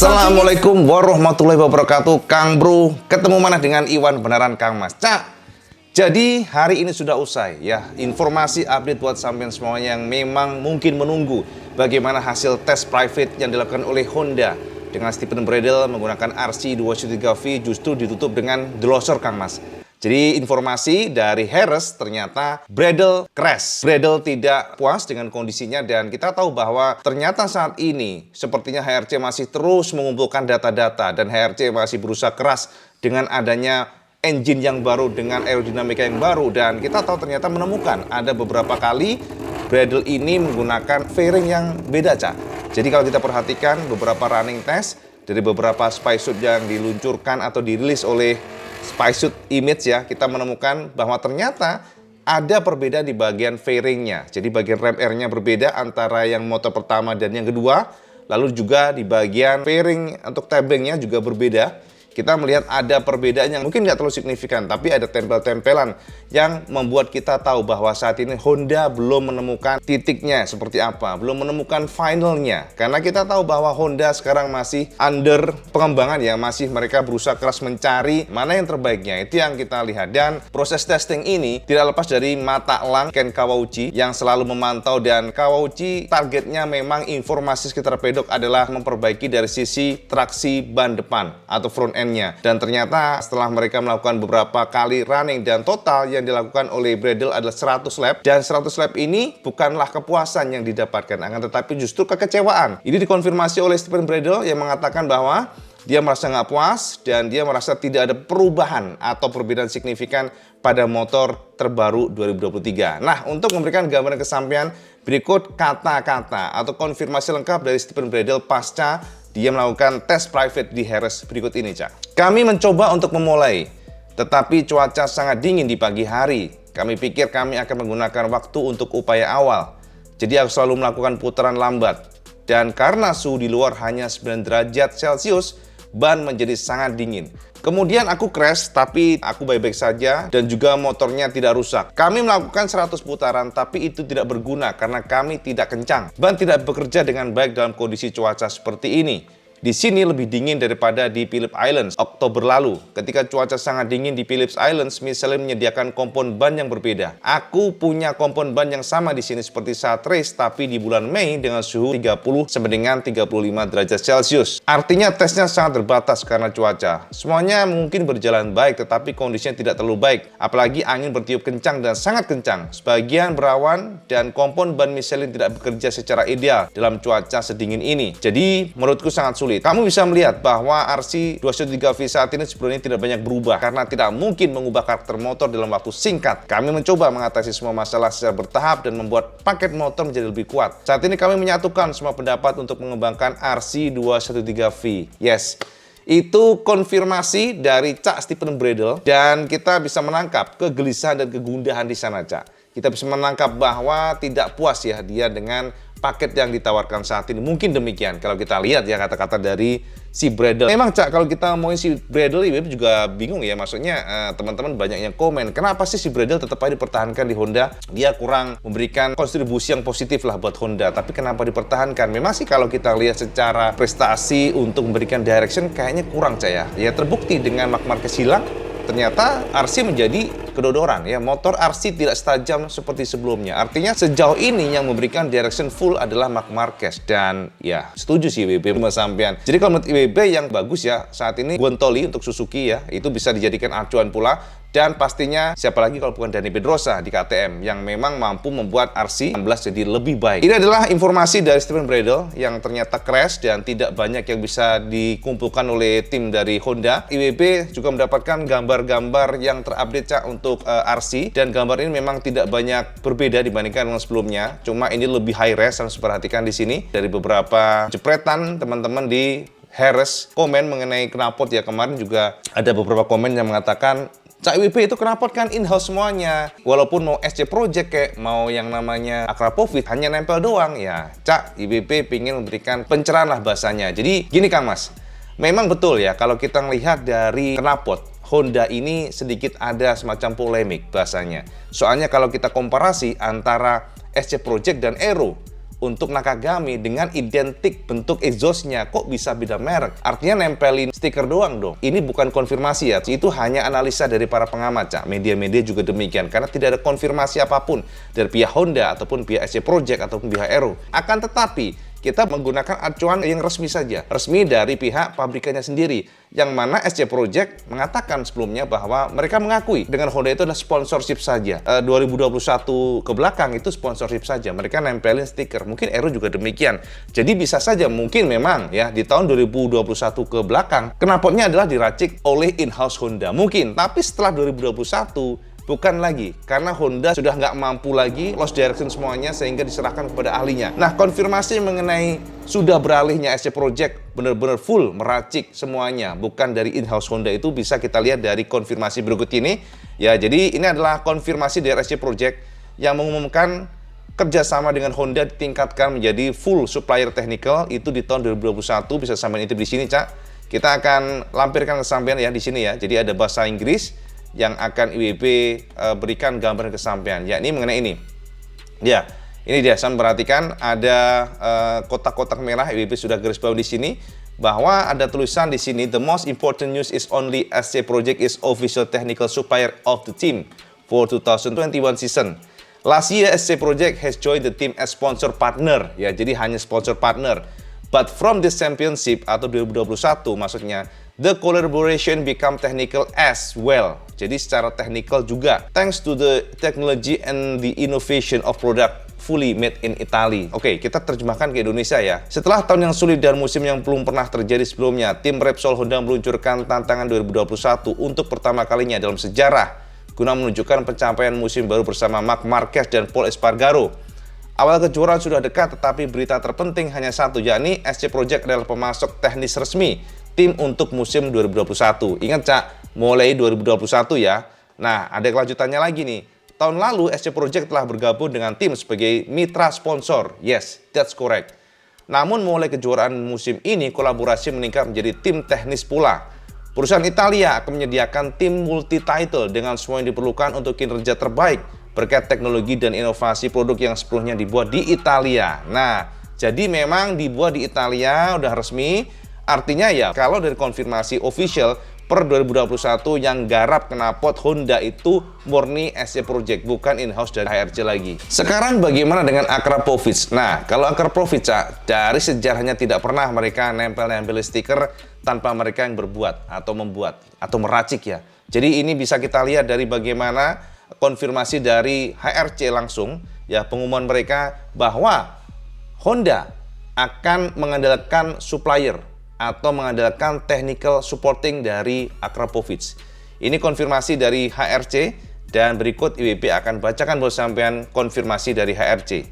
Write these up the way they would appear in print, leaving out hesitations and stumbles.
Assalamualaikum warahmatullahi wabarakatuh. Kang Bro, ketemu mana dengan Iwan beneran Kang Mas. Cak, jadi hari ini sudah usai ya. Informasi update buat sampean semuanya yang memang mungkin menunggu bagaimana hasil tes private yang dilakukan oleh Honda dengan Stephen Bradle menggunakan RC213V justru ditutup dengan delosor Kang Mas. Jadi informasi dari Harris ternyata Bradle crash. Bradle tidak puas dengan kondisinya dan kita tahu bahwa ternyata saat ini sepertinya HRC masih terus mengumpulkan data-data dan HRC masih berusaha keras dengan adanya engine yang baru dengan aerodinamika yang baru, dan kita tahu ternyata menemukan ada beberapa kali Bradle ini menggunakan fairing yang beda, Cak. Jadi kalau kita perhatikan beberapa running test dari beberapa spacesuit yang diluncurkan atau dirilis oleh Spacesuit Image ya, kita menemukan bahwa ternyata ada perbedaan di bagian fairingnya. Jadi bagian ram airnya berbeda antara yang motor pertama dan yang kedua. Lalu juga di bagian fairing untuk tabengnya juga berbeda. Kita melihat ada perbedaan yang mungkin nggak terlalu signifikan, tapi ada tempel-tempelan yang membuat kita tahu bahwa saat ini Honda belum menemukan titiknya seperti apa, belum menemukan finalnya. Karena kita tahu bahwa Honda sekarang masih under pengembangan ya, masih mereka berusaha keras mencari mana yang terbaiknya. Itu yang kita lihat, dan proses testing ini tidak lepas dari mata elang Ken Kawauchi yang selalu memantau, dan Kawauchi targetnya memang informasi sekitar pedok adalah memperbaiki dari sisi traksi ban depan atau front end-nya. Dan ternyata setelah mereka melakukan beberapa kali running dan total yang dilakukan oleh Bradle adalah 100 lap, dan 100 lap ini bukanlah kepuasan yang didapatkan, akan tetapi justru kekecewaan. Ini dikonfirmasi oleh Stephen Bradle yang mengatakan bahwa dia merasa nggak puas dan dia merasa tidak ada perubahan atau perbedaan signifikan pada motor terbaru 2023. Nah, untuk memberikan gambaran kesampaian, berikut kata-kata atau konfirmasi lengkap dari Stephen Bradle pasca dia melakukan tes private di Harris berikut ini, Cak. Kami mencoba untuk memulai, tetapi cuaca sangat dingin di pagi hari. Kami pikir kami akan menggunakan waktu untuk upaya awal. Jadi aku selalu melakukan putaran lambat. Dan karena suhu di luar hanya 9 derajat Celcius, ban menjadi sangat dingin. Kemudian aku crash, tapi aku baik-baik saja dan juga motornya tidak rusak. Kami melakukan 100 putaran, tapi itu tidak berguna karena kami tidak kencang. Ban tidak bekerja dengan baik dalam kondisi cuaca seperti ini. Di sini lebih dingin daripada di Phillip Islands Oktober lalu. Ketika cuaca sangat dingin di Phillip Islands, Michelin menyediakan kompon ban yang berbeda. Aku punya kompon ban yang sama di sini seperti saat race, tapi di bulan Mei dengan suhu 30 sampai dengan 35 derajat Celcius. Artinya tesnya sangat terbatas karena cuaca. Semuanya mungkin berjalan baik, tetapi kondisinya tidak terlalu baik. Apalagi angin bertiup kencang dan sangat kencang. Sebagian berawan dan kompon ban Michelin tidak bekerja secara ideal dalam cuaca sedingin ini. Jadi menurutku sangat sulit. Kamu bisa melihat bahwa RC213V saat ini sebenarnya tidak banyak berubah karena tidak mungkin mengubah karakter motor dalam waktu singkat. Kami mencoba mengatasi semua masalah secara bertahap dan membuat paket motor menjadi lebih kuat. Saat ini kami menyatukan semua pendapat untuk mengembangkan RC213V. Yes, itu konfirmasi dari Cak Stephen Bradle, dan kita bisa menangkap kegelisahan dan kegundahan di sana, Cak. Kita bisa menangkap bahwa tidak puas ya dia dengan paket yang ditawarkan saat ini. Mungkin demikian kalau kita lihat ya kata-kata dari si Bradle. Memang, Cak, kalau kita ngomongin si Bradle, Ibu juga bingung ya. Maksudnya teman-teman banyak yang komen, kenapa sih si Bradle tetap aja dipertahankan di Honda? Dia kurang memberikan kontribusi yang positif lah buat Honda. Tapi kenapa dipertahankan? Memang sih kalau kita lihat secara prestasi untuk memberikan direction kayaknya kurang, Cak ya. Ya terbukti dengan Marc Marquez hilang, ternyata RC menjadi kedodoran ya. Motor RC tidak setajam seperti sebelumnya. Artinya sejauh ini yang memberikan direction full adalah Marc Marquez, dan ya setuju sih IWB sama sampean. Jadi kalau menurut IWB yang bagus ya saat ini Guantoli untuk Suzuki ya, itu bisa dijadikan acuan pula. Dan pastinya siapa lagi kalau bukan Dani Pedrosa di KTM yang memang mampu membuat RC16 jadi lebih baik. Ini adalah informasi dari Stephen Bradle yang ternyata crash dan tidak banyak yang bisa dikumpulkan oleh tim dari Honda. IWB juga mendapatkan gambar-gambar yang terupdate, Cak, untuk RC, dan gambar ini memang tidak banyak berbeda dibandingkan dengan sebelumnya. Cuma ini lebih high res, harus perhatikan di sini dari beberapa jepretan teman-teman di Harris komen mengenai knalpot ya. Kemarin juga ada beberapa komen yang mengatakan Cak IWB itu knalpot kan in-house semuanya. Walaupun mau SC Project kayak mau yang namanya Akrapovic hanya nempel doang ya. Cak IWB pingin memberikan pencerahan lah bahasanya. Jadi gini Kang Mas, memang betul ya kalau kita melihat dari knalpot Honda ini sedikit ada semacam polemik bahasanya. Soalnya kalau kita komparasi antara SC Project dan Aero, untuk Nakagami dengan identik bentuk exhaustnya, kok bisa beda merek? Artinya nempelin stiker doang dong. Ini bukan konfirmasi ya, itu hanya analisa dari para pengamat, Cak. Media-media juga demikian, karena tidak ada konfirmasi apapun dari pihak Honda, ataupun pihak SC Project, ataupun pihak Aero. Akan tetapi, kita menggunakan acuan yang resmi saja, resmi dari pihak pabrikannya sendiri, yang mana SC Project mengatakan sebelumnya bahwa mereka mengakui dengan Honda itu adalah sponsorship saja. 2021 ke belakang itu sponsorship saja, mereka nempelin stiker. Mungkin Aero juga demikian. Jadi bisa saja mungkin memang ya di tahun 2021 ke belakang knalpotnya adalah diracik oleh in-house Honda. Mungkin, tapi setelah 2021 bukan lagi, karena Honda sudah nggak mampu lagi, lost direction semuanya, sehingga diserahkan kepada ahlinya. Nah, konfirmasi mengenai sudah beralihnya SC Project benar-benar full meracik semuanya, bukan dari in-house Honda, itu bisa kita lihat dari konfirmasi berikut ini. Ya, jadi ini adalah konfirmasi dari SC Project yang mengumumkan kerjasama dengan Honda ditingkatkan menjadi full supplier technical itu di tahun 2021. Bisa sampai intip di sini, Cak. Kita akan lampirkan kesampaian ya di sini ya. Jadi ada bahasa Inggris yang akan IWB berikan gambaran kesampaian, yakni mengenai ini. Ya, ini dia, saya perhatikan ada kotak-kotak merah, IWB sudah garis bawah di sini, bahwa ada tulisan di sini, the most important news is only SC Project is official technical supplier of the team for 2021 season. Last year, SC Project has joined the team as sponsor partner, ya, jadi hanya sponsor partner. But from this championship atau 2021 maksudnya, the collaboration become technical as well. Jadi secara technical juga. Thanks to the technology and the innovation of product fully made in Italy. Oke, kita terjemahkan ke Indonesia ya. Setelah tahun yang sulit dan musim yang belum pernah terjadi sebelumnya, tim Repsol Honda meluncurkan tantangan 2021 untuk pertama kalinya dalam sejarah guna menunjukkan pencapaian musim baru bersama Marc Marquez dan Pol Espargaro. Awal kejuaraan sudah dekat, tetapi berita terpenting hanya satu, yakni SC Project adalah pemasok teknis resmi tim untuk musim 2021. Ingat, Cak, mulai 2021 ya. Nah, ada kelanjutannya lagi nih. Tahun lalu SC Project telah bergabung dengan tim sebagai mitra sponsor. Yes, that's correct. Namun mulai kejuaraan musim ini kolaborasi meningkat menjadi tim teknis pula. Perusahaan Italia akan menyediakan tim multi-title dengan semua yang diperlukan untuk kinerja terbaik berkat teknologi dan inovasi produk yang sepenuhnya dibuat di Italia. Nah, jadi memang dibuat di Italia, udah resmi. Artinya ya, kalau dari konfirmasi official per 2021 yang garap knalpot Honda itu murni SC Project, bukan in-house dari HRC lagi. Sekarang bagaimana dengan Akrapovic? Nah, kalau Akrapovic, Cak, dari sejarahnya tidak pernah mereka nempel-nempel stiker tanpa mereka yang berbuat atau membuat atau meracik ya. Jadi ini bisa kita lihat dari bagaimana konfirmasi dari HRC langsung ya, pengumuman mereka bahwa Honda akan mengandalkan supplier atau mengandalkan technical supporting dari Akrapovic. Ini konfirmasi dari HRC dan berikut IWB akan bacakan buat sampean konfirmasi dari HRC.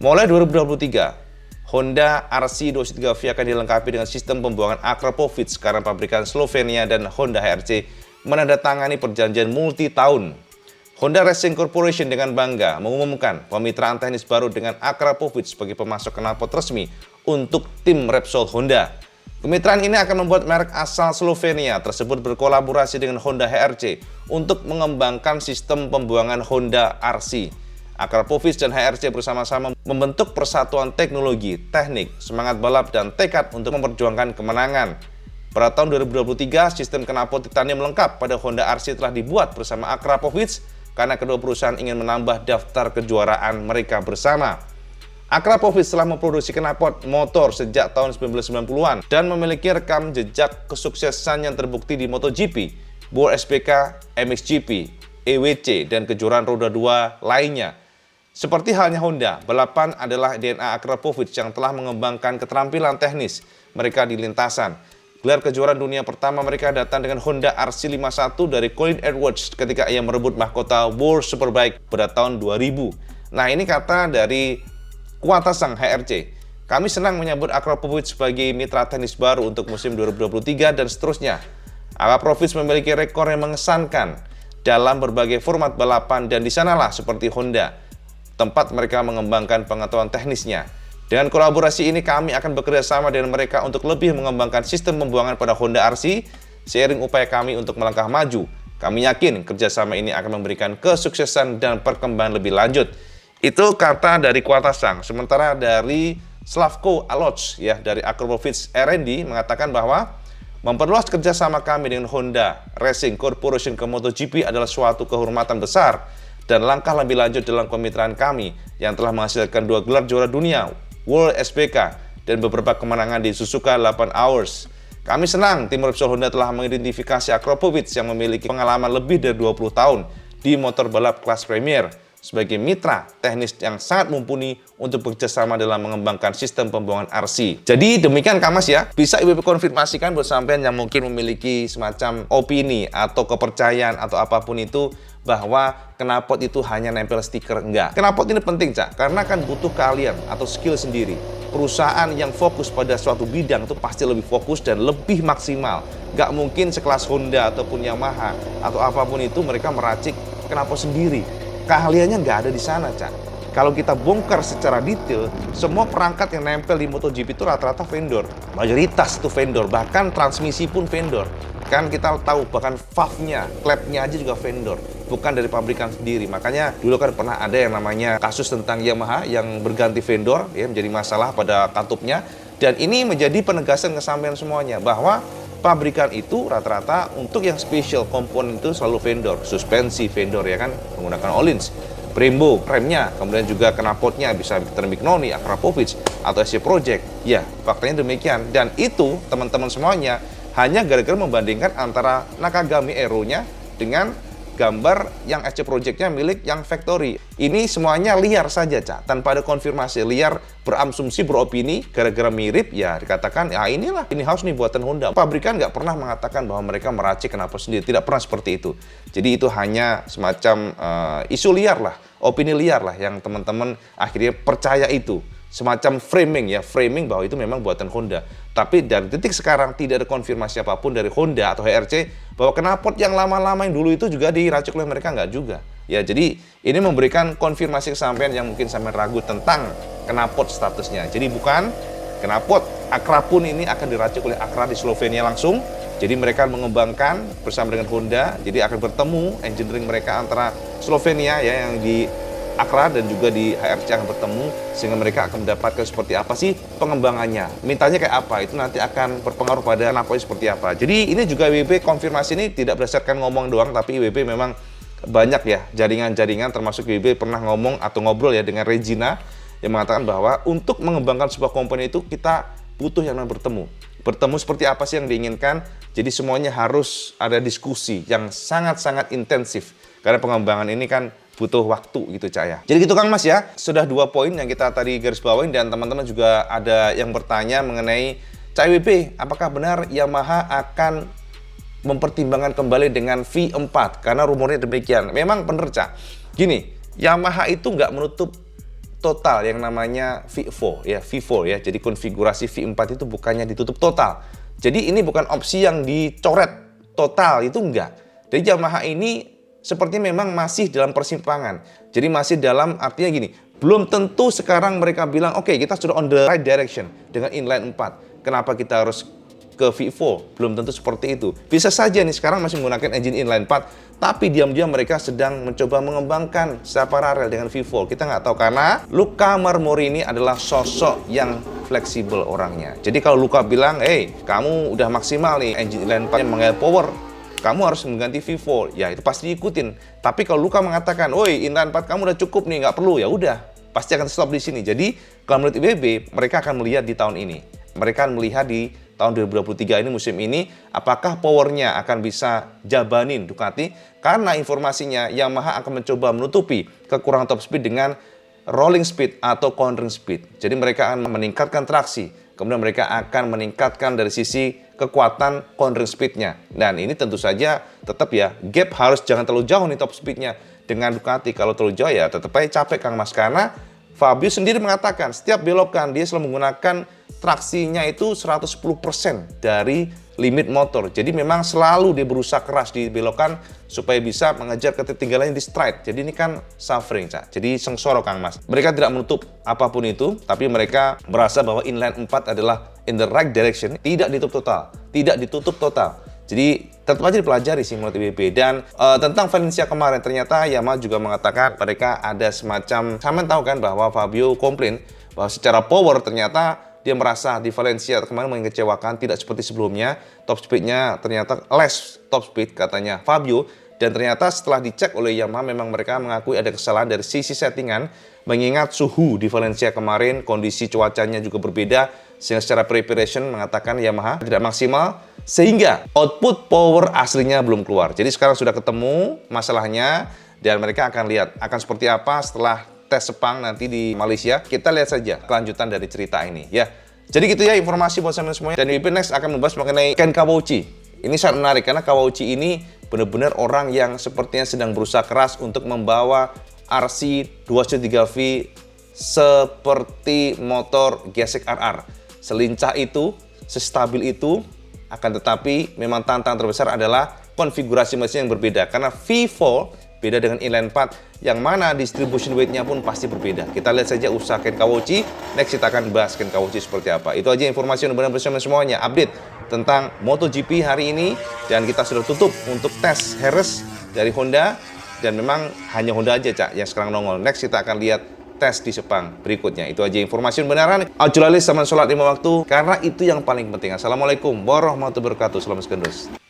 Mulai 2023, Honda RC23V akan dilengkapi dengan sistem pembuangan Akrapovic karena pabrikan Slovenia dan Honda HRC menandatangani perjanjian multi tahun. Honda Racing Corporation dengan bangga mengumumkan pemitraan teknis baru dengan Akrapovic sebagai pemasok knalpot resmi untuk tim Repsol Honda. Kemitraan ini akan membuat merek asal Slovenia tersebut berkolaborasi dengan Honda HRC untuk mengembangkan sistem pembuangan Honda RC. Akrapovic dan HRC bersama-sama membentuk persatuan teknologi, teknik, semangat balap, dan tekad untuk memperjuangkan kemenangan. Pada tahun 2023, sistem knalpot titanium lengkap pada Honda RC telah dibuat bersama Akrapovic karena kedua perusahaan ingin menambah daftar kejuaraan mereka bersama. Akrapovic telah memproduksi knalpot motor sejak tahun 1990-an dan memiliki rekam jejak kesuksesan yang terbukti di MotoGP, World SPK, MXGP, EWC, dan kejuaraan roda 2 lainnya. Seperti halnya Honda, balapan adalah DNA Akrapovic yang telah mengembangkan keterampilan teknis mereka di lintasan. Gelar kejuaraan dunia pertama mereka datang dengan Honda RC51 dari Colin Edwards ketika ia merebut mahkota World Superbike pada tahun 2000. Nah, ini kata dari Kuatasang HRC. Kami senang menyambut Akrapovic sebagai mitra tenis baru untuk musim 2023 dan seterusnya. Akrapovic memiliki rekor yang mengesankan dalam berbagai format balapan dan di sanalah seperti Honda, tempat mereka mengembangkan pengetahuan teknisnya. Dengan kolaborasi ini kami akan bekerja sama dengan mereka untuk lebih mengembangkan sistem pembuangan pada Honda RC, seiring upaya kami untuk melangkah maju. Kami yakin kerjasama ini akan memberikan kesuksesan dan perkembangan lebih lanjut. Itu kata dari Quartasang. Sementara dari Slavko Aloč ya dari Akrapovic R&D mengatakan bahwa memperluas kerjasama kami dengan Honda Racing Corporation ke MotoGP adalah suatu kehormatan besar dan langkah lebih lanjut dalam kemitraan kami yang telah menghasilkan 2 gelar juara dunia World SPK dan beberapa kemenangan di Suzuka 8 Hours. Kami senang tim Repsol Honda telah mengidentifikasi Akrapovic yang memiliki pengalaman lebih dari 20 tahun di motor balap kelas Premier sebagai mitra teknis yang sangat mumpuni untuk bekerjasama dalam mengembangkan sistem pembuangan RC. Jadi demikian Kang Mas ya, bisa IWB konfirmasikan buat sampean yang mungkin memiliki semacam opini atau kepercayaan atau apapun itu bahwa knalpot itu hanya nempel stiker, enggak. Knalpot ini penting Cak, karena kan butuh keahlian atau skill sendiri. Perusahaan yang fokus pada suatu bidang itu pasti lebih fokus dan lebih maksimal. Nggak mungkin sekelas Honda ataupun Yamaha atau apapun itu mereka meracik knalpot sendiri. Keahliannya nggak ada di sana, Cak. Kalau kita bongkar secara detail, semua perangkat yang nempel di MotoGP itu rata-rata vendor. Mayoritas itu vendor, bahkan transmisi pun vendor. Kan kita tahu, bahkan valve-nya, klep-nya aja juga vendor. Bukan dari pabrikan sendiri. Makanya dulu kan pernah ada yang namanya kasus tentang Yamaha yang berganti vendor, ya menjadi masalah pada katupnya. Dan ini menjadi penegasan kesampaian semuanya, bahwa pabrikan itu rata-rata untuk yang special komponen itu selalu vendor, suspensi vendor ya kan, menggunakan Öhlins, Brembo, remnya, kemudian juga knalpotnya bisa Mignoni, Akrapovic, atau SC Project. Ya, faktanya demikian. Dan itu teman-teman semuanya hanya gara-gara membandingkan antara Nakagami Aero-nya dengan gambar yang SC Project-nya milik yang factory. Ini semuanya liar saja, Cak. Tanpa ada konfirmasi, liar berasumsi, beropini, gara-gara mirip, ya dikatakan, ya inilah, ini harus nih buatan Honda. Pabrikan nggak pernah mengatakan bahwa mereka meracik knalpot sendiri. Tidak pernah seperti itu. Jadi itu hanya semacam isu liar lah, opini liar lah, yang teman-teman akhirnya percaya itu. Semacam framing ya, framing bahwa itu memang buatan Honda. Tapi dari detik sekarang tidak ada konfirmasi apapun dari Honda atau HRC bahwa knalpot yang lama-lama yang dulu itu juga diracik oleh mereka, nggak juga. Ya, jadi ini memberikan konfirmasi kesampaian yang mungkin sampai ragu tentang knalpot statusnya. Jadi bukan knalpot Akra pun ini akan diracik oleh Akra di Slovenia langsung. Jadi mereka mengembangkan bersama dengan Honda. Jadi akan bertemu engineering mereka antara Slovenia ya yang di Akra dan juga di HRC akan bertemu sehingga mereka akan mendapatkan seperti apa sih pengembangannya. Mintanya kayak apa, itu nanti akan berpengaruh pada knalpotnya seperti apa. Jadi ini juga IWB konfirmasi ini tidak berdasarkan ngomong doang, tapi IWB memang banyak ya jaringan-jaringan, termasuk IWB pernah ngomong atau ngobrol ya dengan Regina yang mengatakan bahwa untuk mengembangkan sebuah komponen itu kita butuh yang namanya bertemu. Bertemu seperti apa sih yang diinginkan, jadi semuanya harus ada diskusi yang sangat-sangat intensif. Karena pengembangan ini kan butuh waktu gitu Cak ya. Jadi gitu Kang Mas ya, sudah 2 poin yang kita tadi garis bawain dan teman-teman juga ada yang bertanya mengenai Cak IWB, apakah benar Yamaha akan mempertimbangkan kembali dengan V4? Karena rumornya demikian. Memang benar Cak. Gini, Yamaha itu nggak menutup total yang namanya V4 ya, V4 ya. Jadi konfigurasi V4 itu bukannya ditutup total. Jadi ini bukan opsi yang dicoret total, itu enggak. Jadi Yamaha ini sepertinya memang masih dalam persimpangan. Jadi masih dalam artinya gini, belum tentu sekarang mereka bilang, oke, kita sudah on the right direction dengan inline 4. Kenapa kita harus ke V4? Belum tentu seperti itu. Bisa saja nih sekarang masih menggunakan engine inline 4, tapi diam-diam mereka sedang mencoba mengembangkan secara paralel dengan V4. Kita nggak tahu karena Luca Marmori ini adalah sosok yang fleksibel orangnya. Jadi kalau Luca bilang, hey, kamu udah maksimal nih engine inline 4 yang menghemat power, kamu harus mengganti V4, ya itu pasti diikutin. Tapi kalau Luca mengatakan, woi inline 4 kamu udah cukup nih, nggak perlu, ya udah, pasti akan stop di sini. Jadi kalau menurut IWB, mereka akan melihat di tahun ini. Mereka akan melihat di tahun 2023 ini, musim ini, apakah powernya akan bisa jabanin Ducati. Karena informasinya Yamaha akan mencoba menutupi kekurangan top speed dengan rolling speed atau cornering speed. Jadi mereka akan meningkatkan traksi. Kemudian mereka akan meningkatkan dari sisi kekuatan cornering speed-nya. Dan ini tentu saja tetap ya, gap harus jangan terlalu jauh nih top speed-nya dengan Ducati. Kalau terlalu jauh ya tetap aja capek Kang Mas. Karena Fabio sendiri mengatakan setiap belokan dia selalu menggunakan traksinya itu 110% dari limit motor. Jadi memang selalu dia berusaha keras di belokan supaya bisa mengejar ketertinggalannya di stride. Jadi ini kan suffering, Cak. Jadi sengsara Kang Mas. Mereka tidak menutup apapun itu, tapi mereka merasa bahwa inline 4 adalah in the right direction, tidak ditutup total. Tidak ditutup total. Jadi tetap aja dipelajari simulator IBB. Dan tentang Valencia kemarin, ternyata Yamaha juga mengatakan mereka ada semacam, kalian tahu kan bahwa Fabio komplain bahwa secara power ternyata dia merasa di Valencia kemarin mengecewakan, tidak seperti sebelumnya. Top speednya ternyata less top speed katanya Fabio. Dan ternyata setelah dicek oleh Yamaha memang mereka mengakui ada kesalahan dari sisi settingan. Mengingat suhu di Valencia kemarin, kondisi cuacanya juga berbeda. Sehingga secara preparation mengatakan Yamaha tidak maksimal. Sehingga output power aslinya belum keluar. Jadi sekarang sudah ketemu masalahnya. Dan mereka akan lihat akan seperti apa setelah tes Sepang nanti di Malaysia. Kita lihat saja kelanjutan dari cerita ini ya. Jadi gitu ya informasi buat kalian semuanya. Dan WP Next akan membahas mengenai Ken Kawauchi. Ini sangat menarik karena Kawauchi ini benar-benar orang yang sepertinya sedang berusaha keras untuk membawa RC 2.3V seperti motor gesek RR. Selincah itu, sestabil itu, akan tetapi memang tantangan terbesar adalah konfigurasi mesin yang berbeda. Karena V4 beda dengan inline 4, yang mana distribution weight-nya pun pasti berbeda. Kita lihat saja usaha Ken Kawauchi. Next kita akan bahas Ken Kawauchi seperti apa. Itu aja informasi yang benar-benar semuanya. Update tentang MotoGP hari ini. Dan kita sudah tutup untuk tes Harris dari Honda. Dan memang hanya Honda aja, Cak, yang sekarang nongol. Next kita akan lihat tes di Sepang berikutnya. Itu aja informasi yang benaran. Ajulalis sama sholat 5 waktu. Karena itu yang paling penting. Assalamualaikum warahmatullahi wabarakatuh. Salam sekendos.